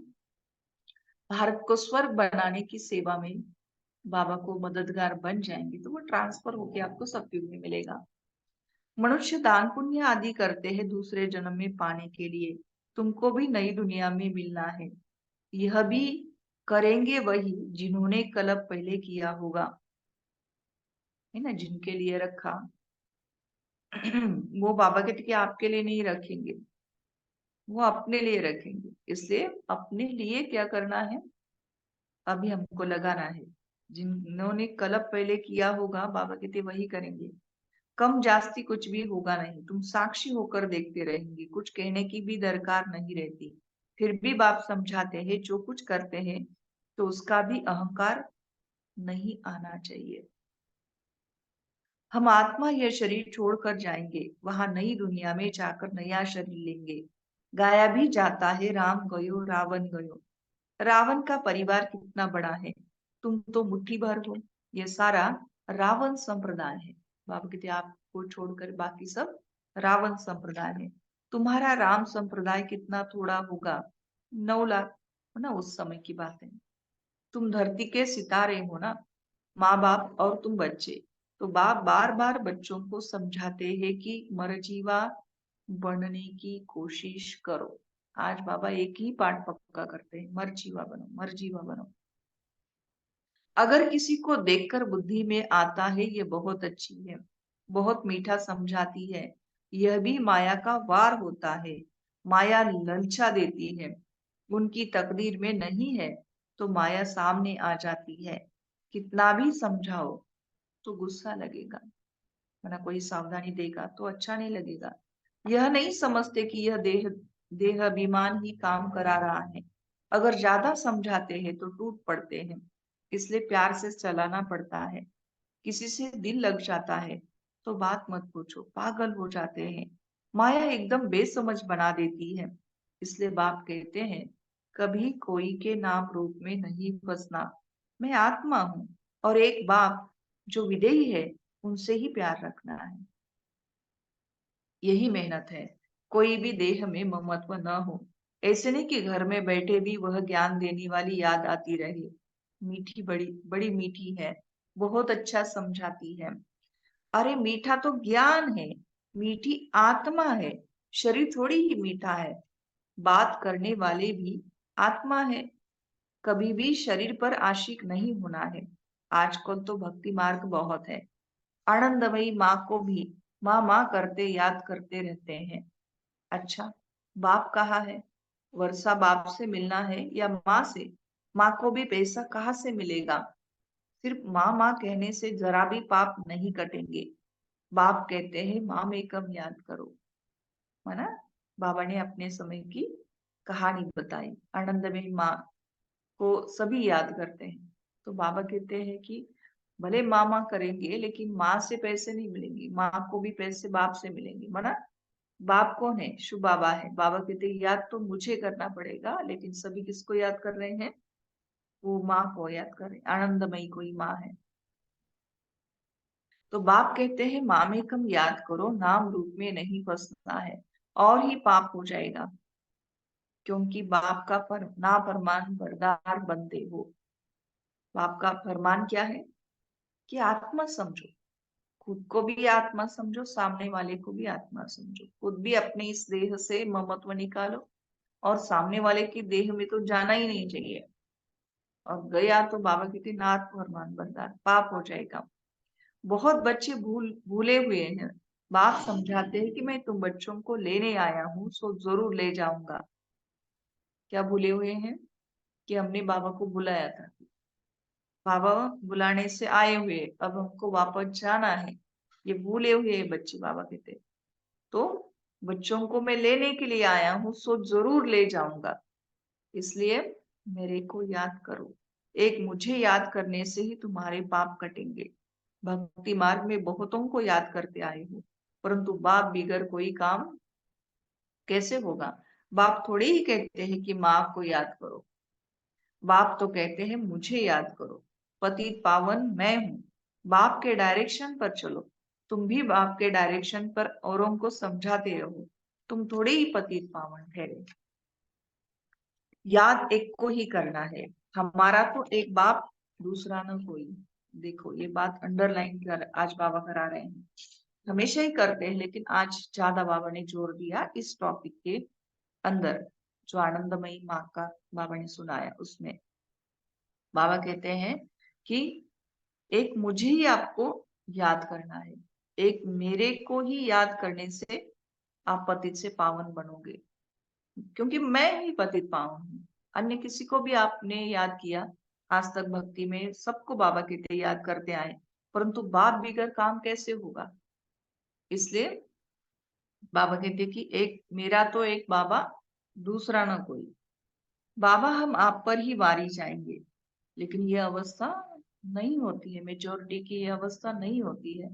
भारत को स्वर्ग बनाने की सेवा में बाबा को मददगार बन जाएंगे, तो वो ट्रांसफर होके आपको सतयुग में मिलेगा। मनुष्य दान पुण्य आदि करते हैं दूसरे जन्म में पाने के लिए। तुमको भी नई दुनिया में मिलना है। यह भी करेंगे वही जिन्होंने कल्प पहले किया होगा, है ना, जिनके लिए रखा। वो बाबा कहते कि आपके लिए नहीं रखेंगे, वो अपने लिए रखेंगे। इसलिए अपने लिए क्या करना है, अभी हमको लगाना है। जिन्होंने कल्प पहले किया होगा, बाबा कहते वही करेंगे। कम जास्ती कुछ भी होगा नहीं, तुम साक्षी होकर देखते रहेंगे, कुछ कहने की भी दरकार नहीं रहती। फिर भी बाप समझाते हैं जो कुछ करते हैं तो उसका भी अहंकार नहीं आना चाहिए। हम आत्मा यह शरीर छोड़कर जाएंगे, वहां नई दुनिया में जाकर नया शरीर लेंगे। गाया भी जाता है राम गयो रावण गयो। रावण का परिवार कितना बड़ा है, तुम तो मुट्ठी भर हो। ये सारा रावण संप्रदाय है। बाबा कहते आपको छोड़कर बाकी सब रावण संप्रदाय है। तुम्हारा राम संप्रदाय कितना थोड़ा होगा, 9 लाख, है ना, उस समय की बात है। तुम धरती के सितारे हो ना, माँ बाप और तुम बच्चे। तो बाप बार बार बच्चों को समझाते हैं कि मरजीवा बनने की कोशिश करो। आज बाबा एक ही पाठ पक्का करते हैं, मरजीवा बनो, मरजीवा बनो। अगर किसी को देखकर बुद्धि में आता है ये बहुत अच्छी है, बहुत मीठा समझाती है, यह भी माया का वार होता है। माया ललचा देती है, उनकी तकदीर में नहीं है तो माया सामने आ जाती है। कितना भी समझाओ तो गुस्सा लगेगा, वरना कोई सावधानी देगा तो अच्छा नहीं लगेगा। यह नहीं समझते कि यह देह देह अभिमान ही काम करा रहा है। अगर ज्यादा समझाते हैं तो टूट पड़ते हैं, इसलिए प्यार से चलाना पड़ता है। किसी से दिल लग जाता है तो बात मत पूछो, पागल हो जाते हैं। माया एकदम बेसमझ बना देती है। इसलिए बाप कहते हैं कभी कोई के नाम रूप में नहीं फंसना। मैं आत्मा हूँ और एक बाप जो विदेही है उनसे ही प्यार रखना है। यही मेहनत है। कोई भी देह में ममत्व न हो। ऐसे नहीं कि घर में बैठे भी वह ज्ञान देने वाली याद आती रहे। मीठी बड़ी बड़ी मीठी है, बहुत अच्छा समझाती है। अरे मीठा तो ज्ञान है, मीठी आत्मा है। शरीर थोड़ी ही मीठा है। बात करने वाले भी आत्मा है। कभी भी शरीर पर आशिक नहीं होना है। आजकल तो भक्ति मार्ग बहुत है। आनंदमयी माँ को भी माँ माँ करते याद करते रहते हैं। अच्छा, बाप कहाँ है? वर्षा बाप से मिलना है या माँ से? माँ को भी पैसा कहाँ से मिलेगा? सिर्फ माँ माँ कहने से जरा भी पाप नहीं कटेंगे। बाप कहते हैं माँ में कम याद करो, है ना। बाबा ने अपने समय की कहानी बताई। आनंद में माँ को सभी याद करते हैं। तो बाबा कहते हैं कि भले माँ माँ करेंगे लेकिन माँ से पैसे नहीं मिलेंगे, माँ को भी पैसे बाप से मिलेंगे, मना। बाप कौन है? शुभ बाबा है। बाबा कहते हैं याद तो मुझे करना पड़ेगा, लेकिन सभी किसको याद कर रहे हैं? वो माँ को याद कर रहे हैं, आनंदमयी कोई माँ है। तो बाप कहते हैं माँ में कम याद करो, नाम रूप में नहीं फंसना है, और ही पाप हो जाएगा। क्योंकि बाप का ना फरमान बरदार बनते हो। बाप का फरमान क्या है कि आत्मा समझो, खुद को भी आत्मा समझो, सामने वाले को भी आत्मा समझो। खुद भी अपने इस देह से ममत्व निकालो, और सामने वाले की देह में तो जाना ही नहीं चाहिए। और गया तो बाबा कहते नाथ फरमान बरदार, पाप हो जाएगा। बहुत बच्चे भूले हुए हैं। बाप समझाते हैं कि मैं तुम बच्चों को लेने आया हूँ, सो जरूर ले जाऊंगा। क्या भूले हुए हैं? कि हमने बाबा को बुलाया था, बाबा बुलाने से आए हुए, अब हमको वापस जाना है। ये भूले हुए बच्चे बाबा कहते। तो बच्चों को मैं लेने के लिए आया हूँ, सो जरूर ले जाऊंगा। इसलिए मेरे को याद करो। एक मुझे याद करने से ही तुम्हारे पाप कटेंगे। भक्ति मार्ग में बहुतों को याद करते आए हो, परंतु बाप बिगर कोई काम कैसे होगा? बाप थोड़े ही कहते हैं कि माँ को याद करो। बाप तो कहते हैं मुझे याद करो। पतित पावन मैं हूँ। बाप के डायरेक्शन पर चलो। तुम भी बाप के डायरेक्शन पर औरों को समझाते रहो। तुम थोड़े ही पतित पावन ठहरे। याद एक को ही करना है। हमारा तो एक बाप, दूसरा न कोई। देखो ये बात अंडरलाइन कर आज बाबा करा रहे हैं। हमेशा ही करते हैं, लेकिन आज ज्यादा बाबा ने जोर दिया इस टॉपिक के अंदर, जो आनंदमयी माँ का बाबा ने सुनाया उसमें। बाबा कहते हैं कि एक मुझे ही आपको याद करना है, एक मेरे को ही याद करने से आप पतित से पावन बनोगे, क्योंकि मैं ही पतित पावन हूँ। अन्य किसी को भी आपने याद किया, आज तक भक्ति में सबको बाबा कहते याद करते आए, परंतु बाप बिगड़ काम कैसे होगा। इसलिए बाबा कहते कि एक मेरा तो एक बाबा, दूसरा ना कोई। बाबा हम आप पर ही वारी जाएंगे, लेकिन ये अवस्था नहीं होती है, मेजोरिटी की ये अवस्था नहीं होती है।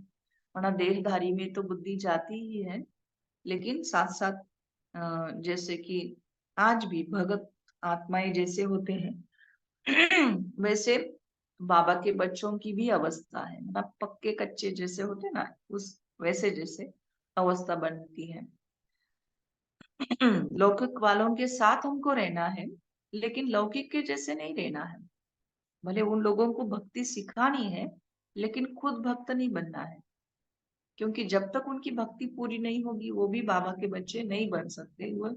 वरना देहधारी में तो बुद्धि जाती ही है, लेकिन साथ साथ जैसे कि आज भी भगत आत्माएं जैसे होते हैं वैसे बाबा के बच्चों की भी अवस्था है, मतलब पक्के कच्चे जैसे होते ना, उस वैसे जैसे अवस्था बनती है। लौकिक वालों के साथ हमको रहना है, लेकिन लौकिक के जैसे नहीं रहना है। भले उन लोगों को भक्ति सिखानी है, लेकिन खुद भक्त नहीं बनना है, क्योंकि जब तक उनकी भक्ति पूरी नहीं होगी वो भी बाबा के बच्चे नहीं बन सकते। वो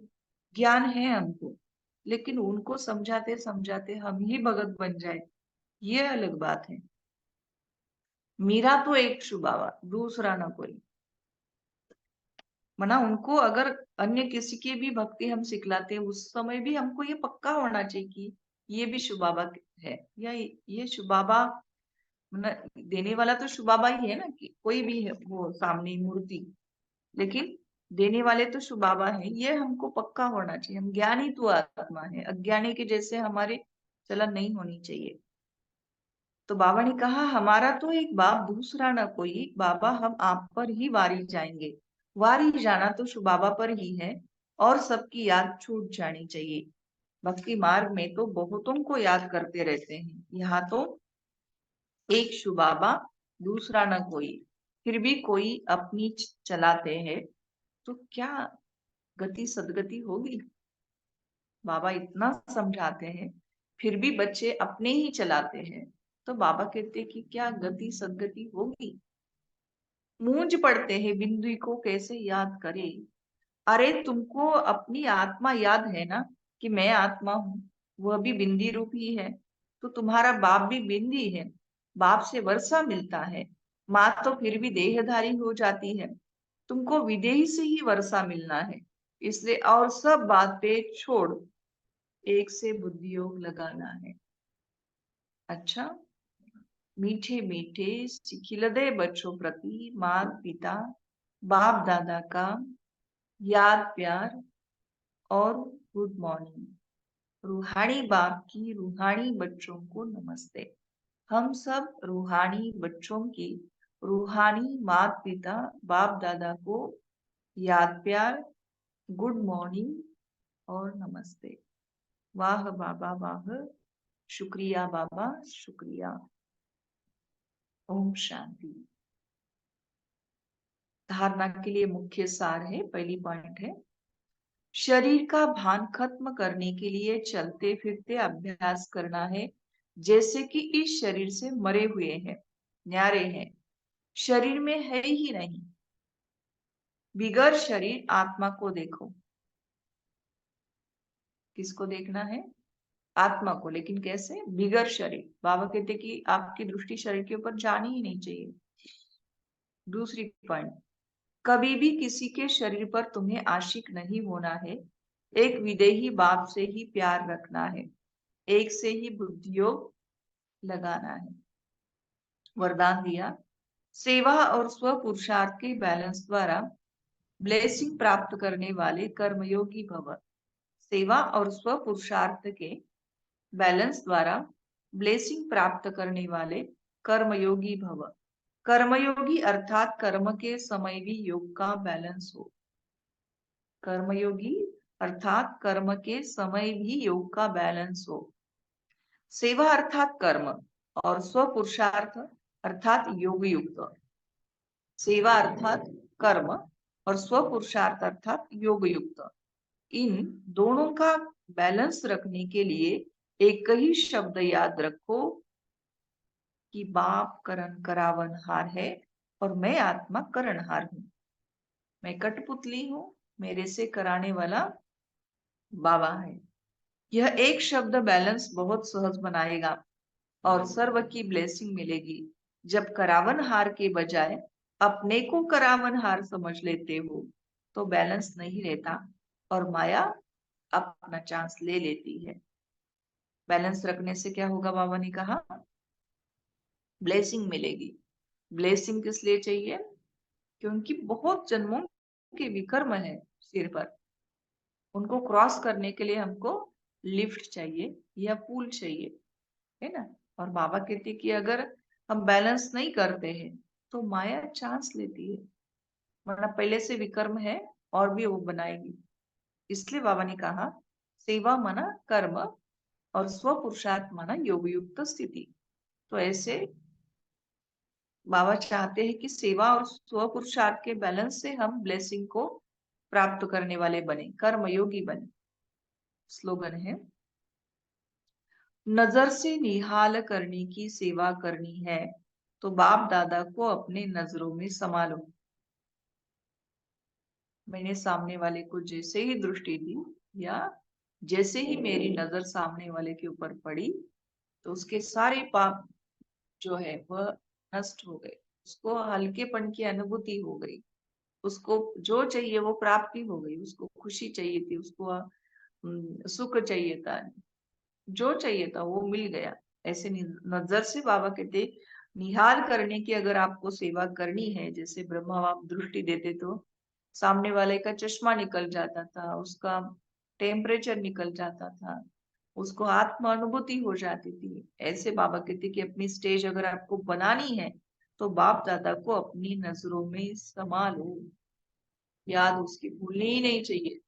ज्ञान है हमको, लेकिन उनको समझाते समझाते हम ही भगत बन जाए, ये अलग बात है। मेरा तो एक शु बाबा, दूसरा ना कोई। मना उनको अगर अन्य किसी की भी भक्ति हम सिखलाते हैं, उस समय भी हमको ये पक्का होना चाहिए कि ये भी शिव बाबा है, या ये शिव बाबा देने वाला तो शिव बाबा ही है ना, कि कोई भी है वो सामने मूर्ति, लेकिन देने वाले तो शिव बाबा है, ये हमको पक्का होना चाहिए। हम ज्ञानी तो आत्मा है, अज्ञानी के जैसे हमारे चलन नहीं होनी चाहिए। तो बाबा ने कहा हमारा तो एक बाप, दूसरा ना कोई। बाबा हम आप पर ही वारी जाएंगे। वारी जाना तो शिव बाबा पर ही है, और सबकी याद छूट जानी चाहिए। भक्ति मार्ग में तो बहुतों को याद करते रहते हैं, यहाँ तो एक शिव बाबा, दूसरा ना कोई। फिर भी कोई अपनी चलाते हैं, तो क्या गति सदगति होगी। बाबा इतना समझाते हैं, फिर भी बच्चे अपने ही चलाते हैं, तो बाबा कहते कि क्या गति सदगति होगी। मूंझ पड़ते हैं बिंदु को कैसे याद करे। अरे तुमको अपनी आत्मा याद है ना, कि मैं आत्मा हूँ, वह भी बिंदी रूप ही है। तो तुम्हारा बाप भी बिंदी है, बाप से वर्षा मिलता है। माँ तो फिर भी देहधारी हो जाती है, तुमको विदेही से ही वर्षा मिलना है। इसलिए और सब बातें छोड़ एक से बुद्धि योग लगाना है। अच्छा, मीठे मीठे सिखिलदे बच्चों प्रति माता पिता बाप दादा का याद प्यार और गुड मॉर्निंग। रूहानी बाप की रूहानी बच्चों को नमस्ते। हम सब रूहानी बच्चों की रूहानी माता पिता बाप दादा को याद प्यार, गुड मॉर्निंग और नमस्ते। वाह बाबा वाह, शुक्रिया बाबा शुक्रिया। ओम शांति। धारणा के लिए मुख्य सार है, पहली पॉइंट है, शरीर का भान खत्म करने के लिए चलते फिरते अभ्यास करना है, जैसे कि इस शरीर से मरे हुए हैं, न्यारे हैं, शरीर में है ही नहीं। बिगर शरीर आत्मा को देखो। किसको देखना है? आत्मा को। लेकिन कैसे? बिगर शरीर। बाबा कहते कि आपकी दृष्टि शरीर के ऊपर जानी ही नहीं चाहिए। दूसरी पॉइंट, कभी भी किसी के शरीर पर तुम्हें आशिक नहीं होना है। एक विदेही बाप से ही प्यार रखना है, एक से ही बुद्धि योग लगाना है। वरदान दिया, सेवा और स्व पुरुषार्थ के बैलेंस द्वारा ब्लेसिंग प्राप्त करने वाले कर्मयोगी भव। सेवा और स्व पुरुषार्थ के बैलेंस द्वारा ब्लेसिंग प्राप्त करने वाले कर्मयोगी भव। कर्मयोगी अर्थात कर्म के समय भी योग का बैलेंस हो। कर्मयोगी अर्थात कर्म के समय भी योग का बैलेंस हो। सेवा अर्थात कर्म और स्व पुरुषार्थ अर्थात योग युक्त। सेवा अर्थात कर्म और स्व पुरुषार्थ अर्थात योग युक्त। इन दोनों का बैलेंस रखने के लिए एक ही शब्द याद रखो कि बाप करन करावन हार है, और मैं आत्मा करणहार हूं। मैं कठपुतली हूं, मेरे से कराने वाला बाबा है। यह एक शब्द बैलेंस बहुत सहज बनाएगा और सर्व की ब्लेसिंग मिलेगी। जब करावनहार के बजाय अपने को करावनहार समझ लेते हो तो बैलेंस नहीं रहता और माया अपना चांस ले लेती है। बैलेंस रखने से क्या होगा, बाबा ने कहा ब्लेसिंग मिलेगी। ब्लेसिंग किस लिए चाहिए? क्योंकि बहुत जन्मों के विकर्म है सिर पर, उनको क्रॉस करने के लिए हमको लिफ्ट चाहिए या पुल चाहिए, है ना। और बाबा कहते कि अगर हम बैलेंस नहीं करते हैं तो माया चांस लेती है, वरना पहले से विकर्म है और भी वो बनाएगी। इसलिए बाबा ने कहा सेवा माना कर्म और स्व पुरुषार्थ माना योग युक्त स्थिति। तो ऐसे बाबा चाहते हैं कि सेवा और स्व पुरुषार्थ के बैलेंस से हम ब्लेसिंग को प्राप्त करने वाले बने, कर्म योगी बने। स्लोगन है, नजर से निहाल करने की सेवा करनी है तो बाप दादा को अपने नजरों में संभालो। मैंने सामने वाले को जैसे ही दृष्टि दी या जैसे ही मेरी नजर सामने वाले के ऊपर पड़ी तो उसके सारे पाप जो है वह नष्ट हो गए, उसको हल्केपन की अनुभूति हो गई, उसको जो चाहिए वो प्राप्ति हो गई, उसको खुशी चाहिए थी, उसको सुख चाहिए था, जो चाहिए था वो मिल गया। ऐसे नजर से बाबा कहते निहाल करने की अगर आपको सेवा करनी है, जैसे ब्रह्मा बाप दृष्टि देते तो सामने वाले का चश्मा निकल जाता था, उसका टेम्परेचर निकल जाता था, उसको आत्म अनुभूति हो जाती थी। ऐसे बाबा कहते कि अपनी स्टेज अगर आपको बनानी है तो बाप दादा को अपनी नजरों में समा लो, याद उसकी भूलनी ही नहीं चाहिए।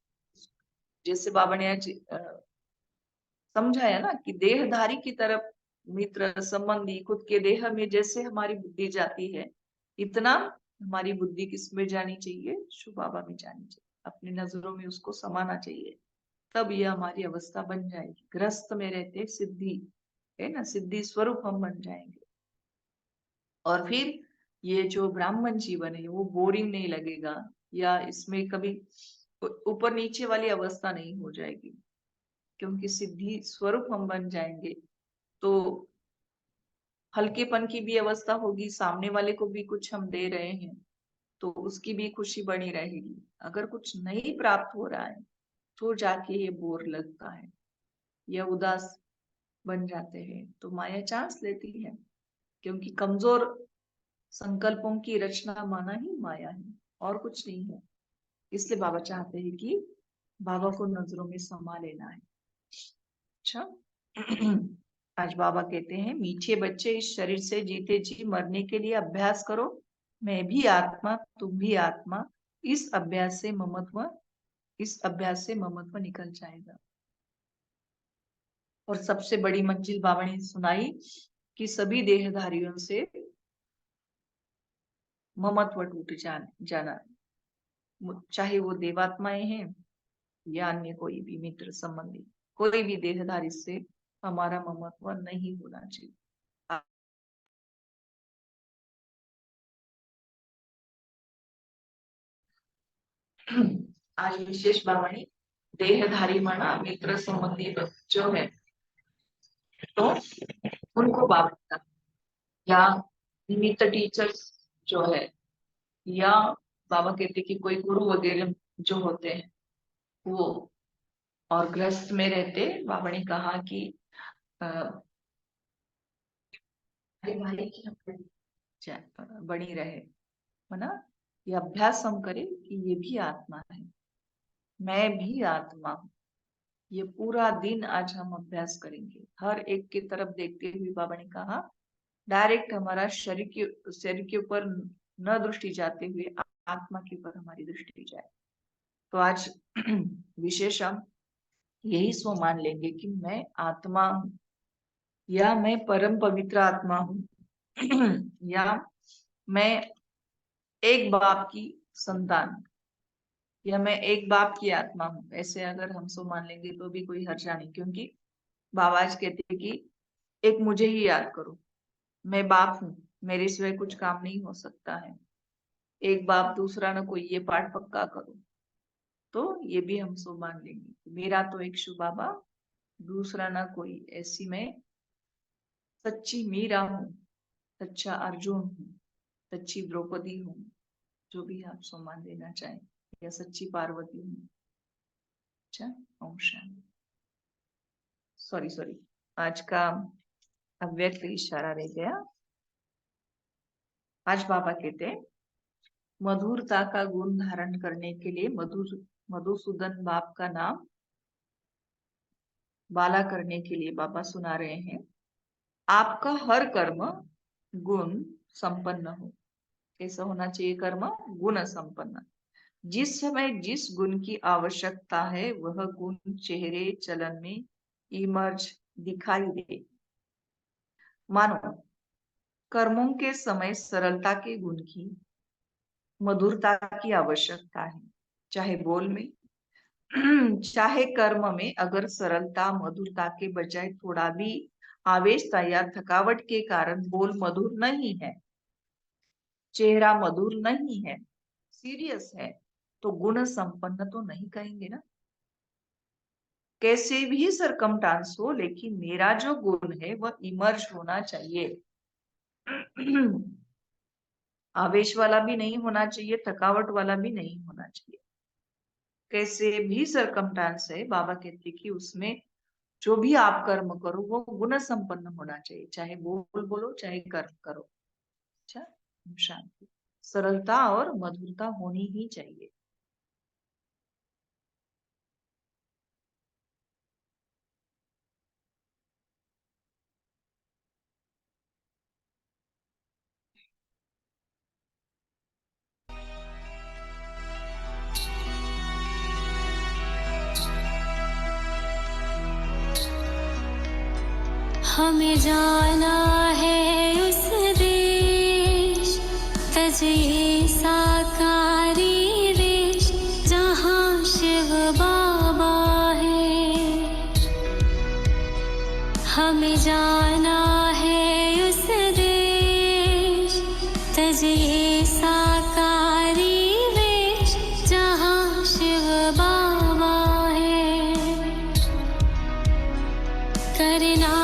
जैसे बाबा ने आज समझाया ना कि देहधारी की तरफ मित्र संबंधी खुद के देह में जैसे हमारी बुद्धि जाती है, इतना हमारी बुद्धि किस में जानी चाहिए, शिव बाबा में जानी चाहिए, अपनी नजरों में उसको समाना चाहिए। तब यह हमारी अवस्था बन जाएगी। ग्रस्त में रहते सिद्धि, है ना, सिद्धि स्वरूप हम बन जाएंगे। और फिर ये जो ब्राह्मण जीवन है वो बोरिंग नहीं लगेगा, या इसमें कभी ऊपर नीचे वाली अवस्था नहीं हो जाएगी, क्योंकि सिद्धि स्वरूप हम बन जाएंगे तो हल्केपन की भी अवस्था होगी, सामने वाले को भी कुछ हम दे रहे हैं तो उसकी भी खुशी बनी रहेगी। अगर कुछ नहीं प्राप्त हो रहा है तो जाके ये बोर लगता है या उदास बन जाते हैं, तो माया चांस लेती है, क्योंकि कमजोर संकल्पों की रचना माना ही माया है और कुछ नहीं है। इसलिए बाबा चाहते हैं कि बाबा को नजरों में समा लेना है। अच्छा आज बाबा कहते हैं मीठे बच्चे इस शरीर से जीते जी मरने के लिए अभ्यास करो। मैं भी आत्मा, तुम भी आत्मा। इस अभ्यास से ममत्व निकल जाएगा। और सबसे बड़ी मंजिल बाबा ने सुनाई कि सभी देहधारियों से ममत्व टूट जाना, चाहे वो देवात्माएं हैं या अन्य कोई भी मित्र संबंधी, कोई भी देहधारी से हमारा ममत्व नहीं होना चाहिए। आज विशेष बावणी देहधारी माना मित्र संबंधी जो है तो उनको बाबा या निमित्त टीचर्स जो है, या बाबा कहते कि कोई गुरु वगैरह जो होते हैं वो, और ग्रस्त में रहते बाबा ने कहा कि भाई की बनी रहे, है ना। ये अभ्यास हम करें कि ये भी आत्मा है, मैं भी आत्मा हूँ। ये पूरा दिन आज हम अभ्यास करेंगे, हर एक की तरफ देखते हुए बाबा ने कहा डायरेक्ट हमारा शरीर के ऊपर न दृष्टि जाते हुए आत्मा के ऊपर हमारी दृष्टि जाए। तो आज विशेष हम यही सो मान लेंगे कि मैं आत्मा हूँ, या मैं परम पवित्र आत्मा हूँ या मैं एक बाप की संतान, या मैं एक बाप की आत्मा हूँ। ऐसे अगर हम सो मान लेंगे तो भी कोई हर्जा नहीं, क्योंकि बाबा आज कहते हैं कि एक मुझे ही याद करो, मैं बाप हूँ, मेरे सिवाय कुछ काम नहीं हो सकता है, एक बाप दूसरा न कोई, ये पाठ पक्का करो। तो ये भी हम सो मान लेंगे, मेरा तो एक शिव बाबा, दूसरा ना कोई। ऐसी मैं सच्ची मीरा हूँ, सच्चा अर्जुन हूँ, सच्ची द्रौपदी हूँ, जो भी आप सो मान लेना चाहें, या सच्ची पार्वती हूँ। अच्छा, ओम शांति। सॉरी, आज का अव्यक्त इशारा रह गया। आज बाबा कहते हैं मधुरता का गुण धारण करने के लिए मधुसूदन बाप का नाम बाला करने के लिए बाबा सुना रहे हैं, आपका हर कर्म गुण संपन्न हो। कैसा होना चाहिए कर्म? गुण संपन्न। जिस समय जिस गुण की आवश्यकता है वह गुण चेहरे चलन में इमर्ज दिखाई दे। मानो कर्मों के समय सरलता के गुण की, मधुरता की आवश्यकता है, चाहे बोल में चाहे कर्म में। अगर सरलता मधुरता के बजाय थोड़ा भी आवेशता या थकावट के कारण बोल मधुर नहीं है, चेहरा मधुर नहीं है, सीरियस है, तो गुण संपन्न तो नहीं कहेंगे ना। कैसे भी सरकमस्टांस हो, लेकिन मेरा जो गुण है वह इमर्ज होना चाहिए। आवेश वाला भी नहीं होना चाहिए, थकावट वाला भी नहीं होना चाहिए। कैसे भी सरकमस्टांस है, बाबा कहते कि उसमें जो भी आप कर्म करो वो गुण संपन्न होना चाहिए, चाहे बोल बोलो चाहे कर्म करो। अच्छा, शांति, सरलता और मधुरता होनी ही चाहिए। हमें जाना है उस देश, तजे साकारी देश, जहाँ शिव बाबा है। हमें जाना है उस देश, तजे साकारी देश, जहाँ शिव बाबा है। करना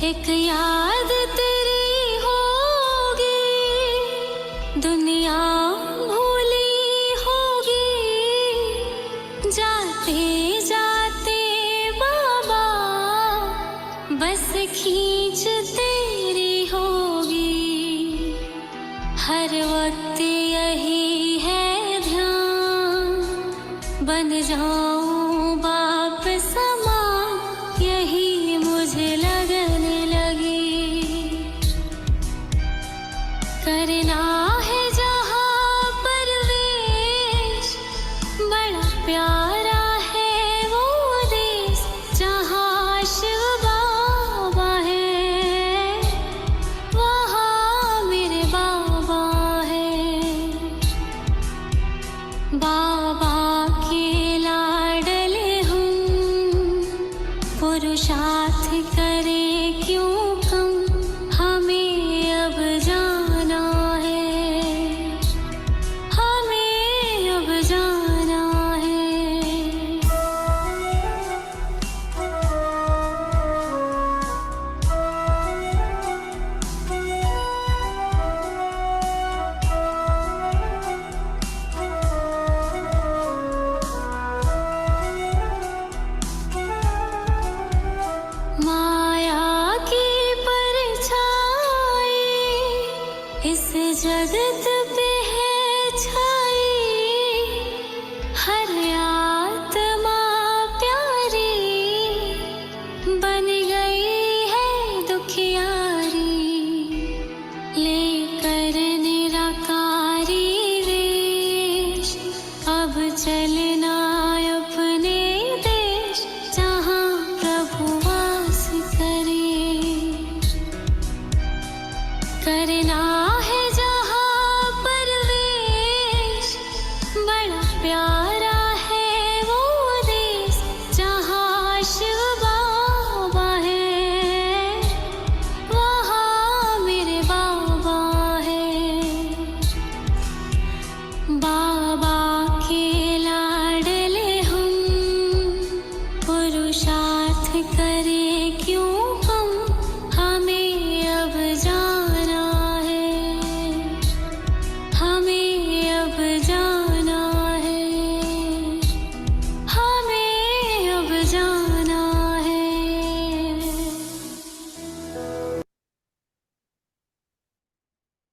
एक याद तेरी होगी, दुनिया भूली होगी, जाते जाते बाबा बस खींच तेरी होगी। हर वक्त यही है ध्यान, बन जाऊं बाप समान, यही मुझे लगने लगी। करना है जहाँ परवेश, बड़ा प्यारा है वो देश, जहाँ शिव बाबा है, वहाँ मेरे बाबा है। बाबा के लाडले हूँ, पुरुषार्थ करे क्यों कम, हमें अब जाना है। जगत पे है छा